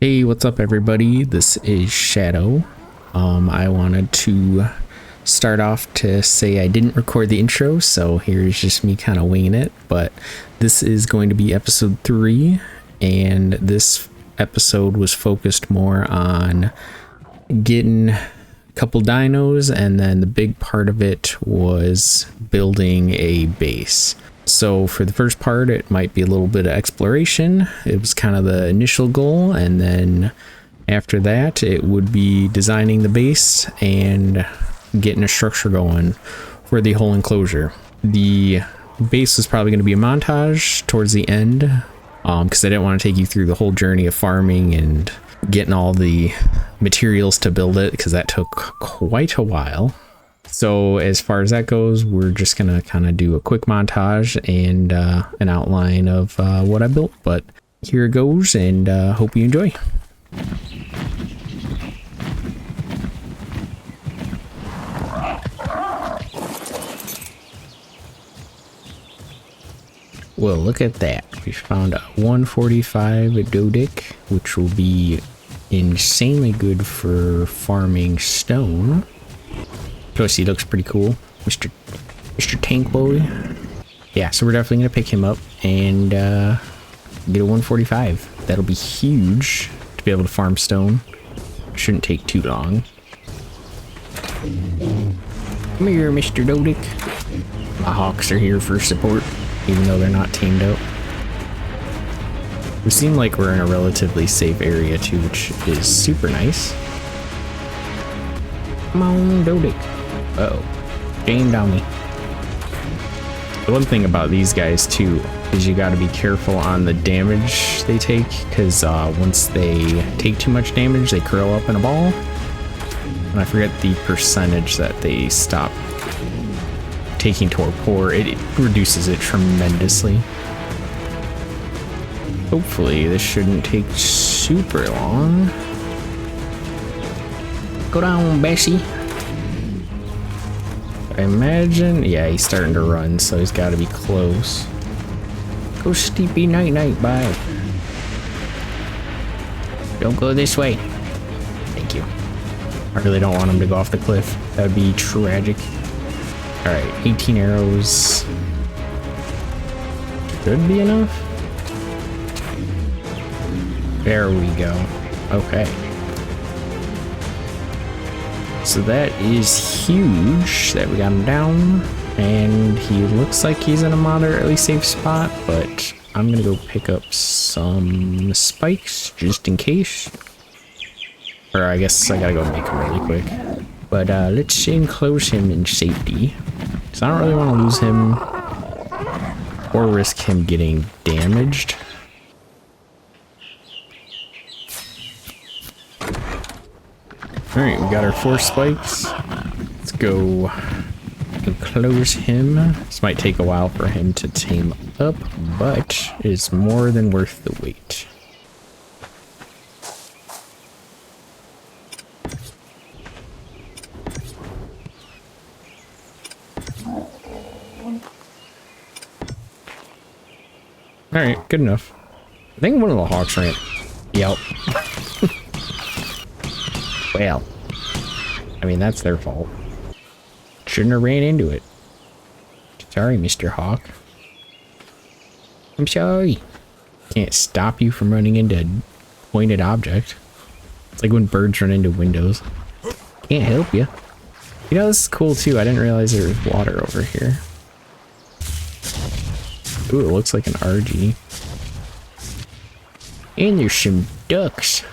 Hey, what's up everybody? This is Shadow. I wanted to start off to say I didn't record the intro, so here's just me kind of winging it, but this is going to be episode 3, and this episode was focused more on getting a couple dinos, and then the big part of it was building a base. So for the first part, it might be a little bit of exploration. It was kind of the initial goal, and then after that it would be designing the base and getting a structure going for the whole enclosure. The base was probably going to be a montage towards the end, because I didn't want to take you through the whole journey of farming and getting all the materials to build it, because that took quite a while. So as far as that goes, we're just gonna kind of do a quick montage and an outline of what I built, but here it goes, and hope you enjoy. Well, look at that. We found a 145 Dodic, which will be insanely good for farming stone. Plus, he looks pretty cool, Mr. Tank Boy. Yeah, so we're definitely gonna pick him up and get a 145. That'll be huge to be able to farm stone. Shouldn't take too long. Come here, Mr. Dodic. My hawks are here for support, even though they're not tamed out. We seem like we're in a relatively safe area too, which is super nice. Come on, Dodic. Uh-oh, aimed on me. The one thing about these guys too is you got to be careful on the damage they take, because once they take too much damage, they curl up in a ball. And I forget the percentage that they stop taking torpor. It reduces it tremendously. Hopefully this shouldn't take super long. Go down, Bessie. I imagine, yeah, he's starting to run, so he's got to be close. Go steepy night night, bye. Don't go this way. Thank you. I really don't want him to go off the cliff. That would be tragic. Alright, 18 arrows. Should be enough. There we go. Okay. So that is huge that we got him down, and he looks like he's in a moderately safe spot, but I'm gonna go pick up some spikes just in case. Or I guess I gotta go make them really quick. But let's enclose him in safety, because I don't really want to lose him or risk him getting damaged. Alright, we got our 4 spikes. Let's go enclose him. This might take a while for him to tame up, but it's more than worth the wait. Alright, good enough. I think one of the hawks ran. Yep. Well, I mean, that's their fault. Shouldn't have ran into it. Sorry, Mr. Hawk. I'm sorry. Can't stop you from running into a pointed object. It's like when birds run into windows. Can't help you. You know, this is cool too. I didn't realize there was water over here. Ooh, it looks like an RG. And there's some ducks.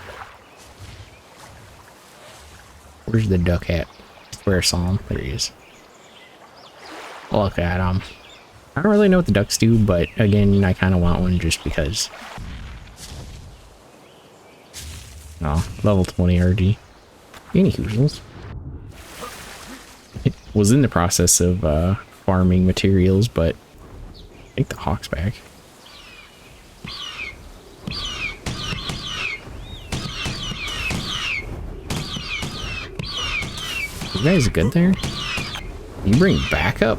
Where's the duck at? Where I saw him. There he is. Look at him. I don't really know what the ducks do, but again, I kind of want one just because. Oh, level 20 RG. Any hoozles. It was in the process of farming materials, but I think the hawk's back. You guys good there? You bring backup?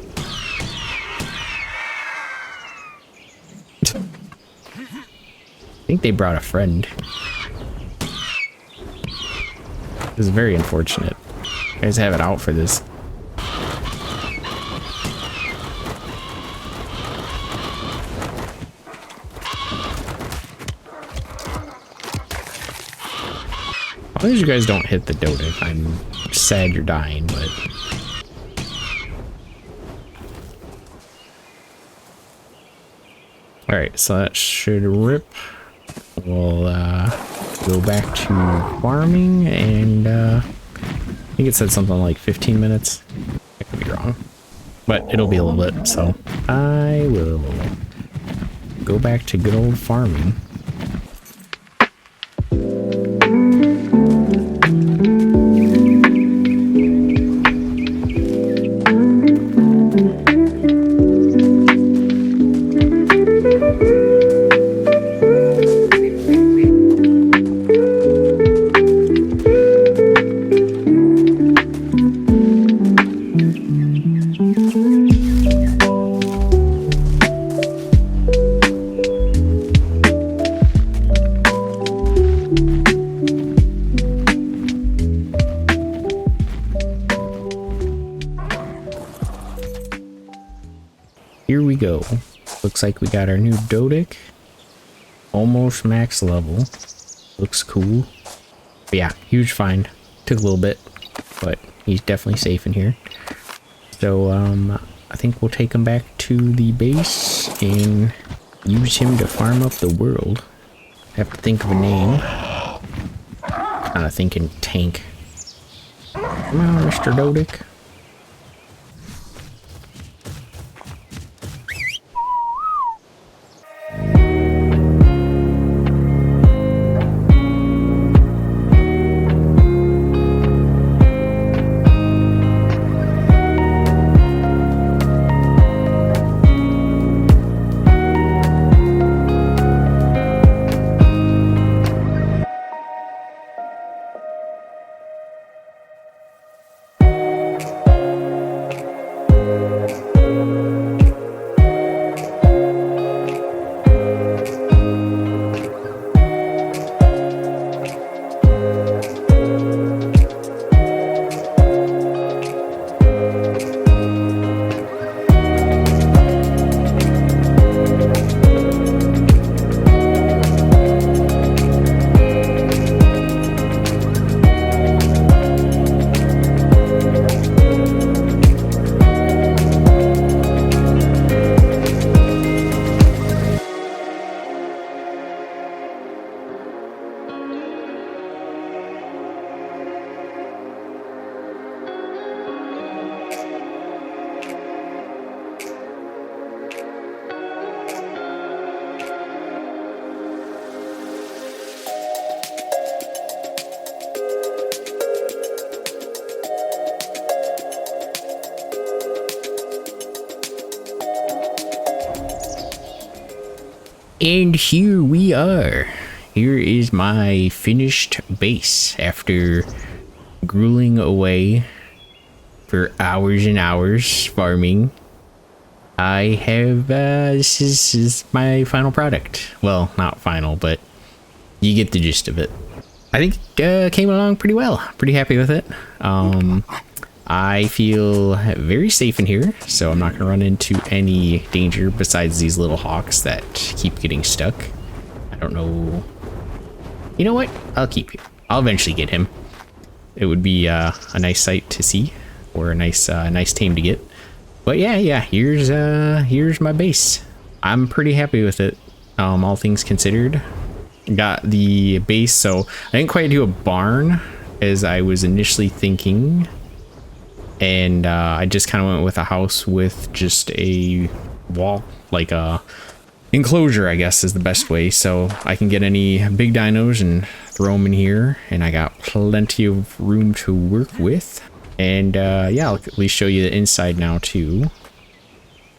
I think they brought a friend. This is very unfortunate. You guys have it out for this. As long as you guys don't hit the Dodic, I'm sad you're dying, but... Alright, so that should rip. We'll go back to farming, and I think it said something like 15 minutes. I could be wrong, but it'll be a little bit, so I will go back to good old farming. Here we go. Looks like we got our new Dodic. Almost max level. Looks cool. But yeah, huge find. Took a little bit, but he's definitely safe in here. So I think we'll take him back to the base and use him to farm up the world. Have to think of a name. Kind of thinking tank. Come on, Mr. Dodic. And here we are. Here is my finished base after grueling away for hours and hours farming. I have, this is my final product. Well, not final, but you get the gist of it. I think it came along pretty well. Pretty happy with it. I feel very safe in here, so I'm not going to run into any danger besides these little hawks that keep getting stuck. I don't know. You know what? I'll keep you. I'll eventually get him. It would be a nice sight to see, or a nice tame to get. But yeah, here's my base. I'm pretty happy with it, all things considered. Got the base, so I didn't quite do a barn as I was initially thinking. And I just kind of went with a house with just a wall, like a enclosure, I guess is the best way. So I can get any big dinos and throw them in here. And I got plenty of room to work with. And yeah, I'll at least show you the inside now too.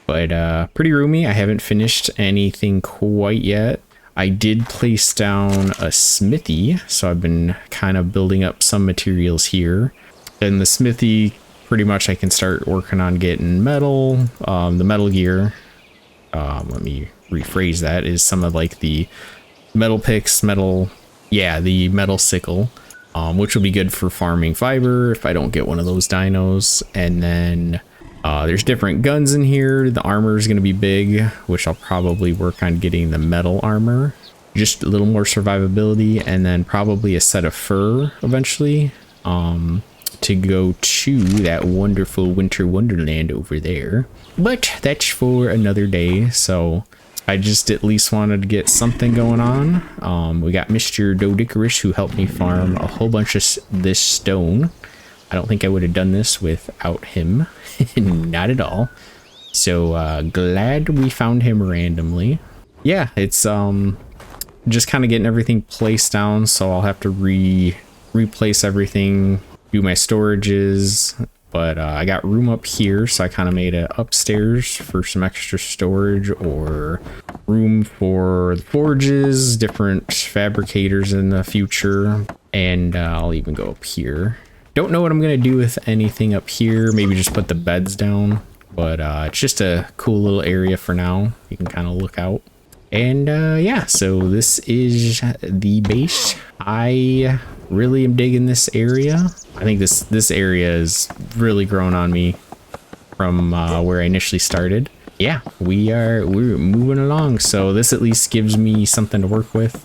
But pretty roomy. I haven't finished anything quite yet. I did place down a smithy. So I've been kind of building up some materials here. And the smithy, pretty much I can start working on getting metal. The metal gear, let me rephrase that, is some of like the metal picks, the metal sickle. which will be good for farming fiber if I don't get one of those dinos. And then there's different guns in here. The armor is going to be big, which I'll probably work on getting the metal armor, just a little more survivability, and then probably a set of fur eventually to go to that wonderful winter wonderland over there. But that's for another day. So I just at least wanted to get something going on. We got Mr. Dodicarus, who helped me farm a whole bunch of this stone. I don't think I would have done this without him. Not at all. So glad we found him randomly. Yeah, it's just kind of getting everything placed down, so I'll have to replace everything, do my storages. But I got room up here, so I kind of made it upstairs for some extra storage or room for the forges, different fabricators in the future. And I'll even go up here. Don't know what I'm going to do with anything up here. Maybe just put the beds down. But it's just a cool little area for now. You can kind of look out. And yeah, so this is the base. I really am digging this area. I think this area is really grown on me from where I initially started. Yeah, we're moving along. So this at least gives me something to work with.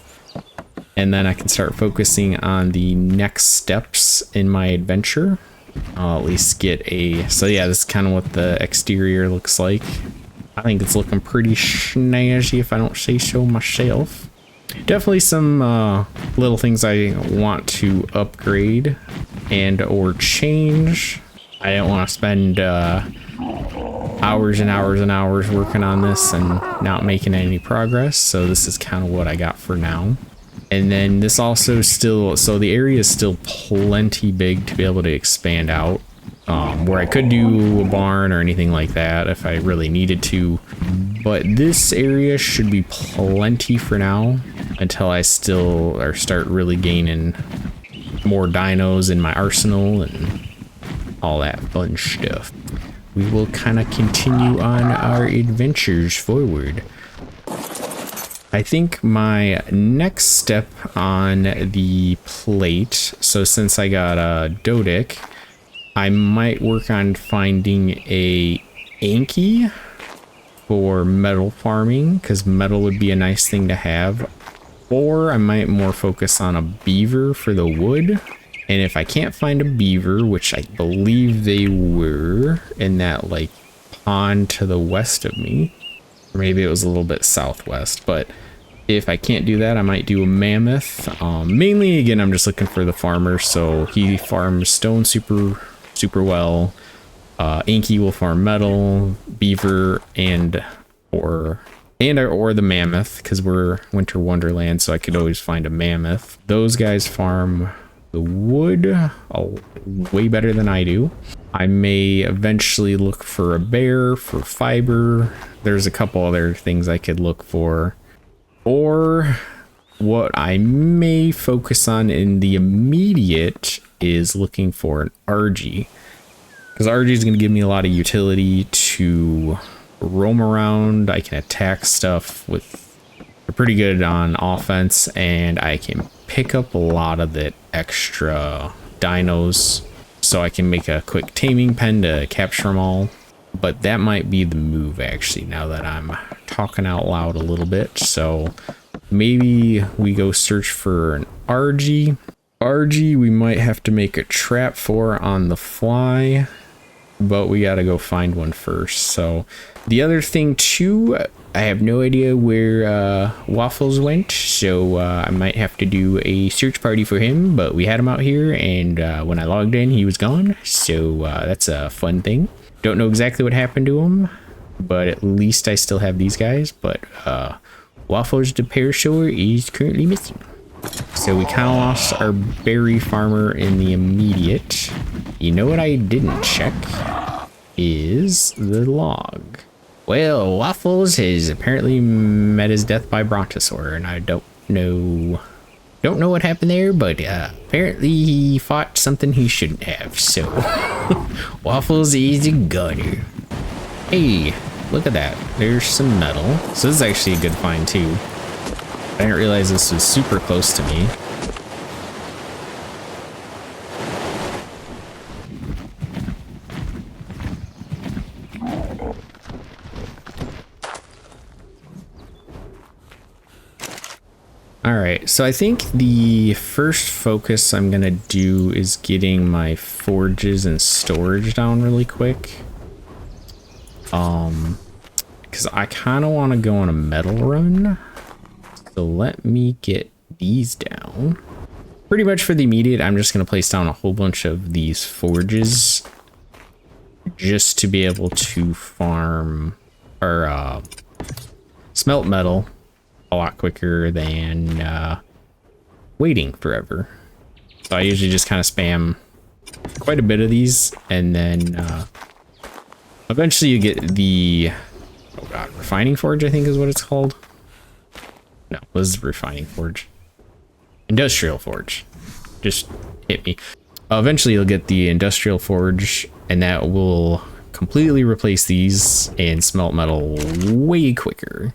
And then I can start focusing on the next steps in my adventure. I'll at least get a... So yeah, this is kind of what the exterior looks like. I think it's looking pretty snazzy if I don't say so myself. Definitely some little things I want to upgrade and or change. I don't want to spend hours and hours and hours working on this and not making any progress. So this is kind of what I got for now. And then this also still, so the area is still plenty big to be able to expand out. Where I could do a barn or anything like that if I really needed to. But this area should be plenty for now until I start really gaining more dinos in my arsenal and all that fun stuff. We will kind of continue on our adventures forward. I think my next step on the plate, so since I got a Dodic, I might work on finding a Anki for metal farming, because metal would be a nice thing to have. Or I might more focus on a beaver for the wood. And if I can't find a beaver, which I believe they were in that like pond to the west of me, or maybe it was a little bit southwest, but if I can't do that, I might do a mammoth. Mainly, again, I'm just looking for the farmer, so he farms stone super well. Anki will farm metal, beaver, or the mammoth, because we're winter wonderland, so I could always find a mammoth. Those guys farm the wood way better than I do. I may eventually look for a bear for fiber. There's a couple other things I could look for. Or what I may focus on in the immediate is looking for an RG. Because RG is going to give me a lot of utility to roam around. I can attack stuff with... They're pretty good on offense, and I can pick up a lot of the extra dinos. So I can make a quick taming pen to capture them all. But that might be the move, actually, now that I'm talking out loud a little bit. So maybe we go search for an RG. RG we might have to make a trap for on the fly, but we gotta go find one first. So the other thing too, I have no idea where Waffles went, so I might have to do a search party for him, but we had him out here, and when I logged in he was gone, so that's a fun thing. Don't know exactly what happened to him, but at least I still have these guys. But Waffles the Parasaur is currently missing. So we kind of lost our berry farmer in the immediate. You know what I didn't check is the log. Well, Waffles has apparently met his death by Brontosaur, and I don't know what happened there, but apparently he fought something he shouldn't have, so Waffles is a gunner. Hey, look at that. There's some metal. So this is actually a good find too. I didn't realize this was super close to me. All right, so I think the first focus I'm gonna do is getting my forges and storage down really quick. Because I kind of want to go on a metal run. So let me get these down. Pretty much for the immediate, I'm just gonna place down a whole bunch of these forges just to be able to farm or smelt metal a lot quicker than waiting forever. So I usually just kind of spam quite a bit of these, and then eventually you get the, oh god, refining forge, I think is what it's called. No, this is refining forge. Industrial forge. Just hit me. Eventually you'll get the industrial forge, and that will completely replace these and smelt metal way quicker.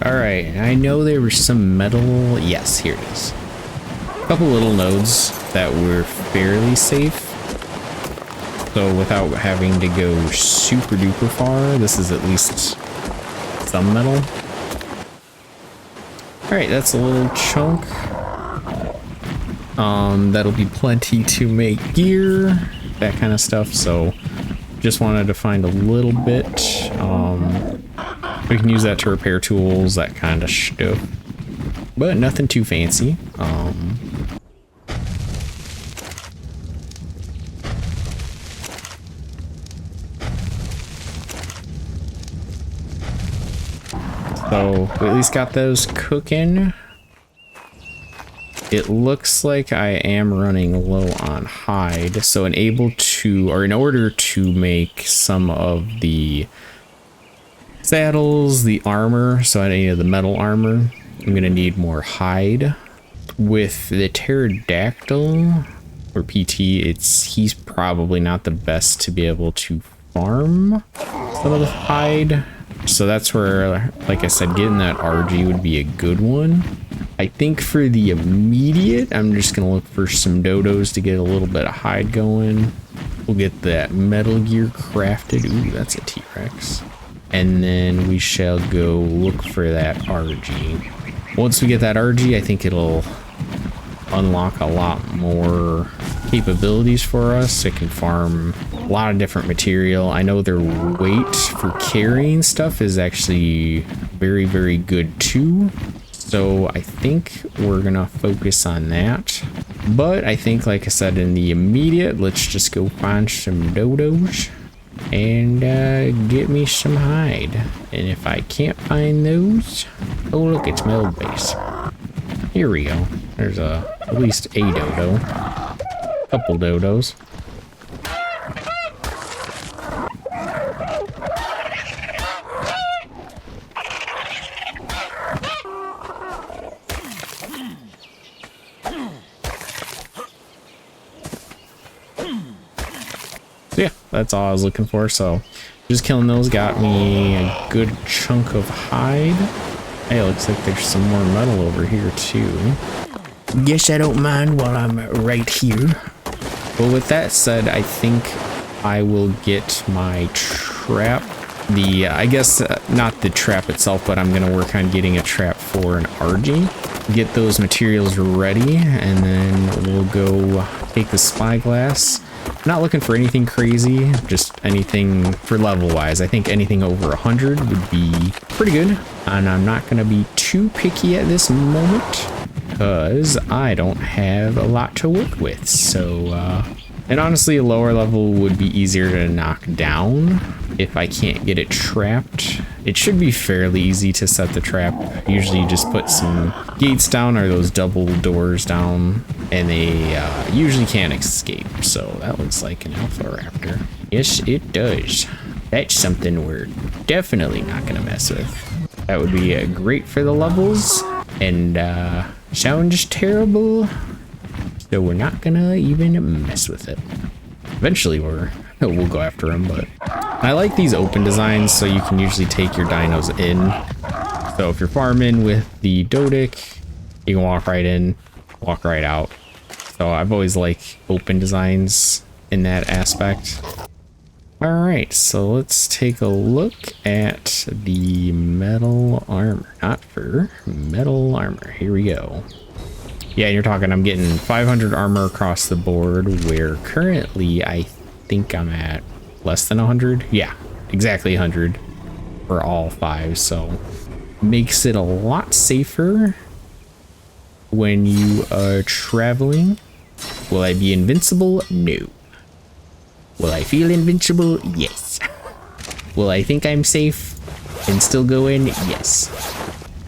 Alright, I know there was some metal. Yes, here it is. A couple little nodes that were fairly safe. So without having to go super duper far, this is at least some metal. Alright, that's a little chunk. That'll be plenty to make gear, that kind of stuff. So just wanted to find a little bit. We can use that to repair tools, that kind of stuff, but nothing too fancy. So we at least got those cooking. It looks like I am running low on hide, so in order to make some of the saddles, the armor, so any of the metal armor, I'm gonna need more hide. With the pterodactyl or PT, he's probably not the best to be able to farm some of the hide. So that's where, like I said, getting that RG would be a good one. I think for the immediate, I'm just gonna look for some dodos to get a little bit of hide going. We'll get that metal gear crafted. Ooh, that's a T-Rex. And then we shall go look for that RG. Once we get that RG, I think it'll unlock a lot more capabilities for us. It can farm a lot of different material. I know their weight for carrying stuff is actually very, very good too. So I think we're gonna focus on that. But I think, like I said, in the immediate, let's just go find some dodos and get me some hide. And if I can't find those, oh look, it's my old base. Here we go. There's at least a dodo. Couple dodos. Yeah, that's all I was looking for. So just killing those got me a good chunk of hide. Hey, looks like there's some more metal over here too. Guess I don't mind while I'm right here. Well, with that said, I think I will get my trap. I guess not the trap itself, but I'm gonna work on getting a trap for an RG. Get those materials ready, and then we'll go take the spyglass. Not looking for anything crazy, just anything for level wise. I think anything over 100 would be pretty good, and I'm not going to be too picky at this moment because I don't have a lot to work with. So and honestly, a lower level would be easier to knock down if I can't get it trapped. It should be fairly easy to set the trap. Usually you just put some gates down or those double doors down, and they usually can't escape. So that looks like an Alpha Raptor. Yes, it does. That's something we're definitely not going to mess with. That would be great for the levels, and sounds terrible. So we're not going to even mess with it. Eventually we'll go after him, but I like these open designs so you can usually take your dinos in. So if you're farming with the Dodic, you can walk right in, walk right out. So I've always liked open designs in that aspect. Alright, so let's take a look at the metal armor. Not fur, metal armor. Here we go. Yeah, you're talking I'm getting 500 armor across the board, where currently I think I'm at less than 100. Yeah, exactly 100 for all 5, so makes it a lot safer when you are traveling. Will I be invincible? No. Will I feel invincible? Yes. Will I think I'm safe and still go in? Yes.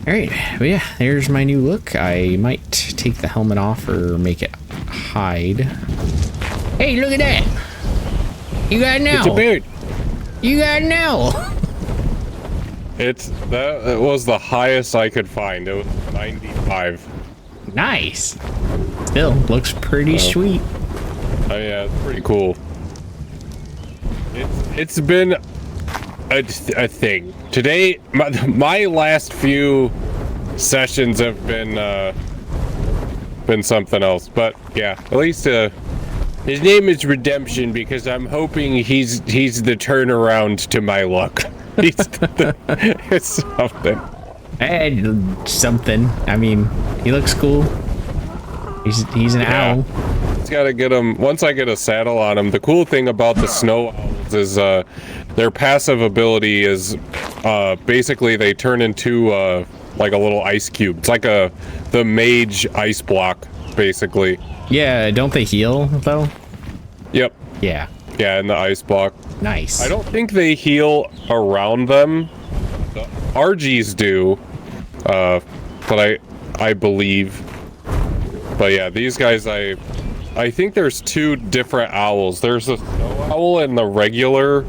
Alright, well yeah, there's my new look. I might take the helmet off or make it hide. Hey, look at that! You got an owl! It's a beard! You got an owl! That was the highest I could find. It was 95. Nice! Still, looks pretty sweet. Oh yeah, it's pretty cool. It's been a thing. Today, my last few sessions have been something else. But yeah, at least his name is Redemption, because I'm hoping he's the turnaround to my luck. It's something. Something. I mean, he looks cool. He's an owl. It's gotta get him. Once I get a saddle on him, the cool thing about the snow owls is their passive ability is basically they turn into like a little ice cube. It's like the mage ice block, basically. Yeah, don't they heal though? Yep. Yeah. Yeah, in the ice block. Nice. I don't think they heal around them. The RGs do, but I believe. But yeah, these guys, I think there's 2 different owls. There's a snow owl and the regular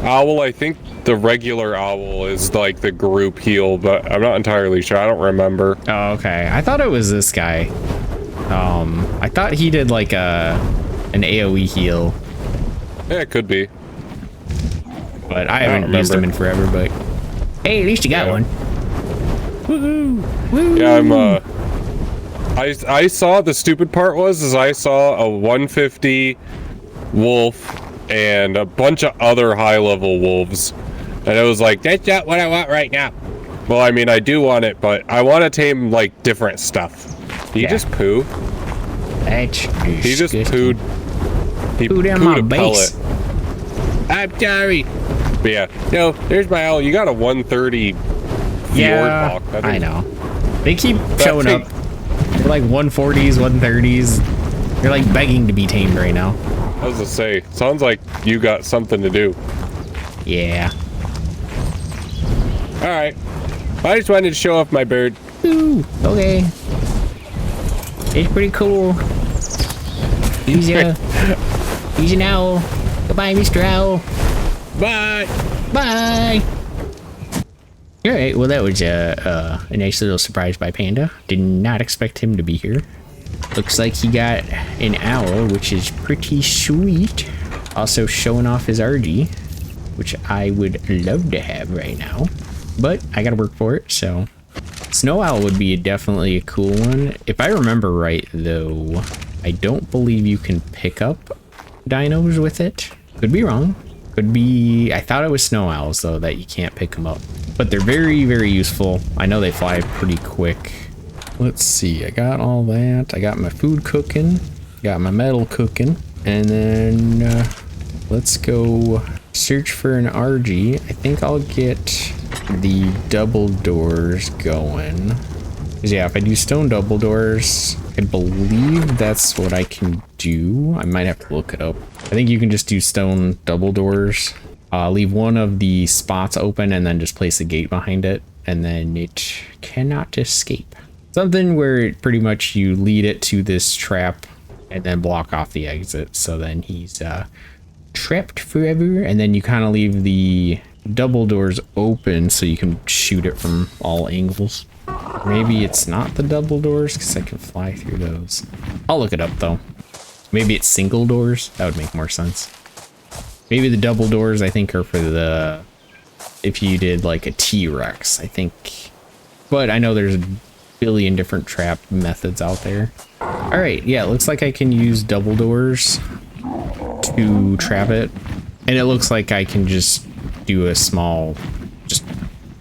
owl. I think the regular owl is like the group heal, but I'm not entirely sure. I don't remember. Oh, okay. I thought it was this guy. I thought he did like an AoE heal. Yeah, it could be. But I haven't used him in forever, but hey, at least you got one. Woohoo! Woo! Yeah, I saw, the stupid part was I saw a 150 wolf and a bunch of other high-level wolves, and it was like, that's not what I want right now. Well, I mean, I do want it, but I want to tame like different stuff. Did he just poo? He just pooed. He pooed on my base. I'm sorry. But yeah, no, there's my owl. You got a 130 Fjordur. I know. They keep showing up. They're like 140s, 130s. They're like begging to be tamed right now. I was gonna say, sounds like you got something to do. Yeah. Alright. I just wanted to show off my bird. Ooh, okay. It's pretty cool. He's an owl. Goodbye, Mr. Owl. Bye. Bye. Alright, well that was a nice little surprise by Panda. Did not expect him to be here. Looks like he got an owl, which is pretty sweet. Also showing off his RG, which I would love to have right now. But I gotta work for it, so. Snow owl would be definitely a cool one. If I remember right though, I don't believe you can pick up dinos with it. Could be wrong. Could be, I thought it was snow owls though that you can't pick them up, but they're very, very useful. I know they fly pretty quick. Let's see, I got all that. I got my food cooking, got my metal cooking, and then let's go search for an RG. I think I'll get the double doors going. 'Cause yeah, if I do stone double doors, I believe that's what I can do. I might have to look it up. I think you can just do stone double doors. Leave one of the spots open and then just place a gate behind it, and then it cannot escape. Something where pretty much you lead it to this trap and then block off the exit. So then he's trapped forever, and then you kind of leave the double doors open so you can shoot it from all angles. Maybe it's not the double doors because I can fly through those. I'll look it up though. Maybe it's single doors. That would make more sense. Maybe the double doors I think are for the, if you did like a T-Rex, I think. But I know there's a billion different trap methods out there. All right, yeah, it looks like I can use double doors to trap it. And it looks like I can just do a small, just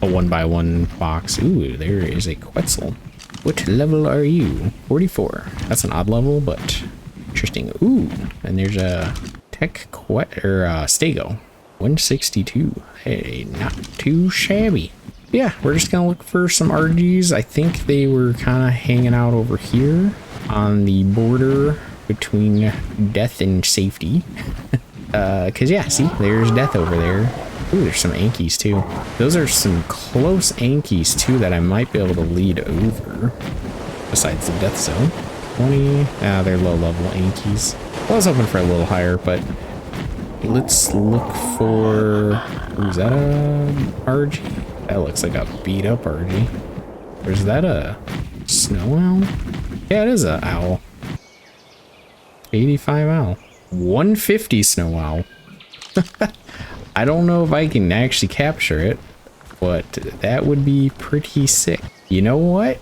a 1x1 box. Ooh, there is a Quetzal. What level are you? 44. That's an odd level, but interesting. Ooh, and there's a Tech Stego. 162. Hey, not too shabby. Yeah, we're just gonna look for some RGs. I think they were kind of hanging out over here on the border between death and safety. Cause yeah, see, there's death over there. Ooh, there's some Ankies too. Those are some close Ankies too that I might be able to lead over. Besides the death zone. 20, they're low level Ankies. I was hoping for a little higher, but let's look for, ooh, is that a RG? That looks like a beat up RG. Or is that a snow owl? Yeah, it is a owl. 85 owl. 150 snow owl. I don't know if I can actually capture it, but that would be pretty sick. You know what?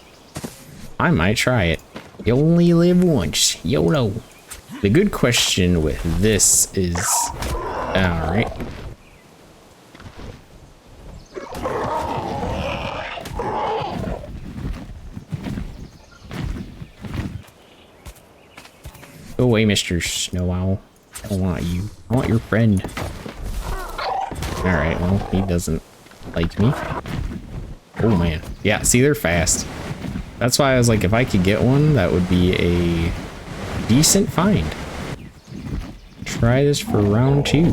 I might try it. You only live once. YOLO. The good question with this is, all right. Go away, Mr. Snow Owl. I don't want you. I want your friend. Alright, well, he doesn't like me. Oh, man. Yeah, see, they're fast. That's why I was like, if I could get one, that would be a decent find. Try this for round 2.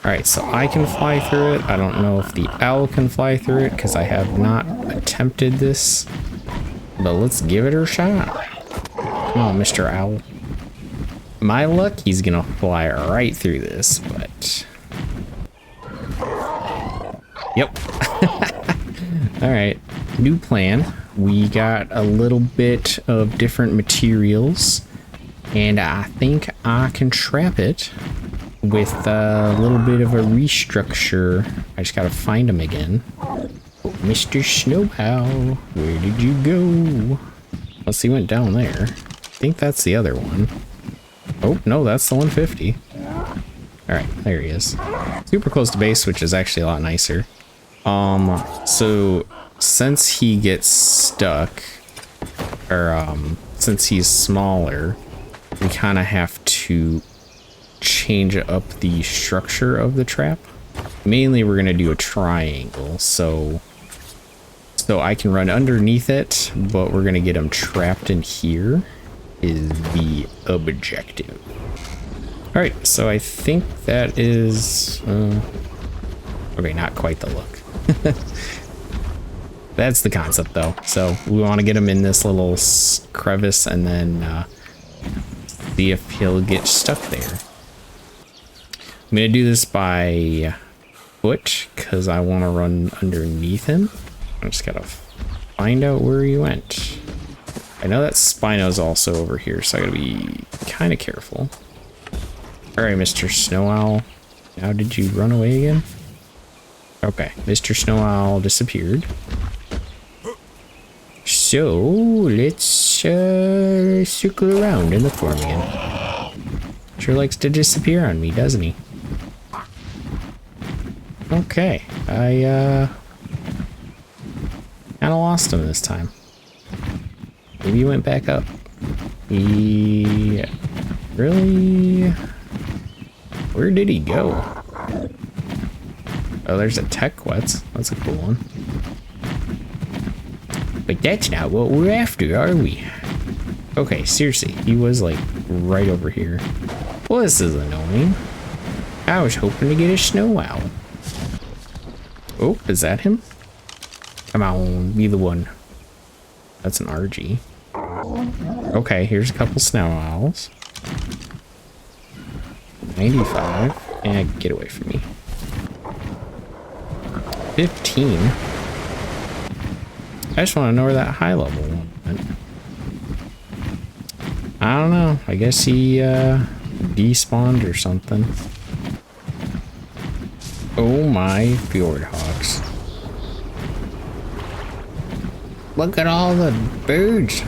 Alright, so I can fly through it. I don't know if the owl can fly through it, because I have not attempted this. But let's give it a shot. Come on, Mr. Owl. My luck, he's gonna fly right through this, but... Yep. Alright, new plan. We got a little bit of different materials, and I think I can trap it with a little bit of a restructure. I just gotta find him again. Oh, Mr. Snow Owl, where did you go? Unless he went down there. I think that's the other one. Oh, no, that's the 150. Alright, there he is. Super close to base, which is actually a lot nicer. So since he gets stuck, or since he's smaller, we kind of have to change up the structure of the trap. Mainly we're gonna do a triangle, so I can run underneath it, but we're gonna get him trapped in here is the objective. All right, so I think that is okay, not quite the look. That's the concept though. So we want to get him in this little crevice and then see if he'll get stuck there. I'm gonna do this by foot because I want to run underneath him. I just gotta find out where he went. I know that Spino's also over here, so I gotta be kind of careful. All right, Mr. Snow Owl. Now did you run away again? Okay, Mr. Snow Owl disappeared. So let's circle around and look for him again. Sure likes to disappear on me, doesn't he? Okay, I kind of lost him this time. Maybe he went back up. He really? Where did he go? Oh, there's a tech Quetz. That's a cool one. But that's not what we're after, are we? Okay, seriously, he was like right over here. Well, this is annoying. I was hoping to get a snow owl. Oh, is that him? Come on, be the one. That's an RG. Okay, here's a couple snow owls. 95. And get away from me. 15. I just want to know where that high level one went. I don't know. I guess he despawned or something. Oh my Fjord hawks. Look at all the birds.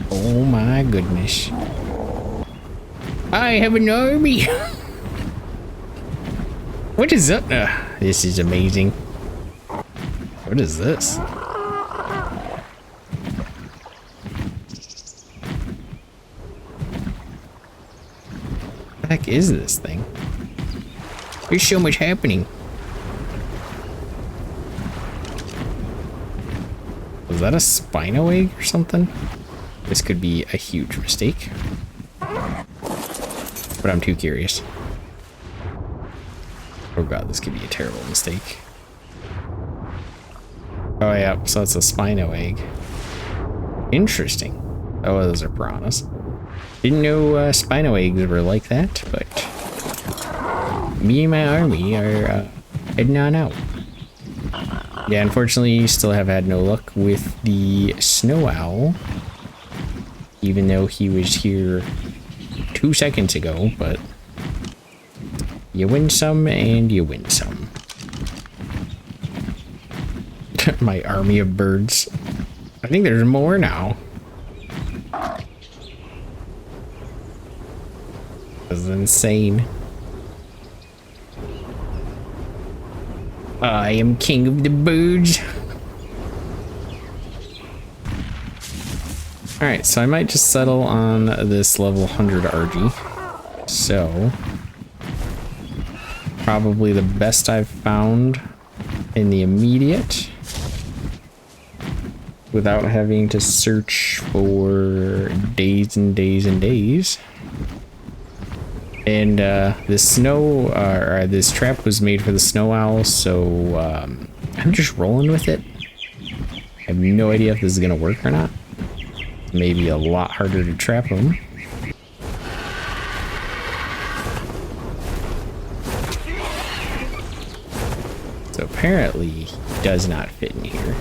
Oh my goodness. I have an army. What is that? This is amazing. What is this? What the heck is this thing? There's so much happening. Was that a spino egg or something? This could be a huge mistake. But I'm too curious. Oh god, this could be a terrible mistake. Oh yeah, so it's a spino egg. Interesting. Oh, those are piranhas. Didn't know spino eggs were like that, but me and my army are heading on out. Yeah, unfortunately, still have had no luck with the snow owl. Even though he was here 2 seconds ago, but you win some and you win some. My army of birds. I think there's more now. This is insane. I am king of the birds. Alright, so I might just settle on this level 100 RG. So, probably the best I've found in the immediate. Without having to search for days and days and days. And this this trap was made for the snow owl, so I'm just rolling with it. I have no idea if this is gonna work or not. Maybe a lot harder to trap him. So apparently he does not fit in here.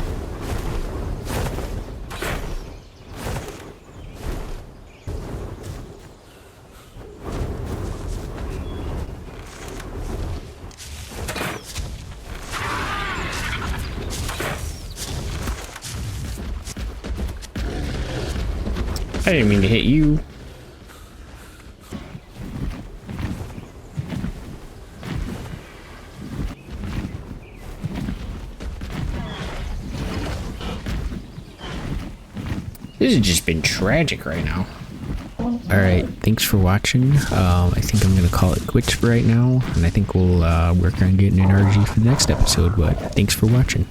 I didn't mean to hit you. This has just been tragic right now. Alright, thanks for watching. I think I'm going to call it quits for right now, and I think we'll work on getting an RG for the next episode, but thanks for watching.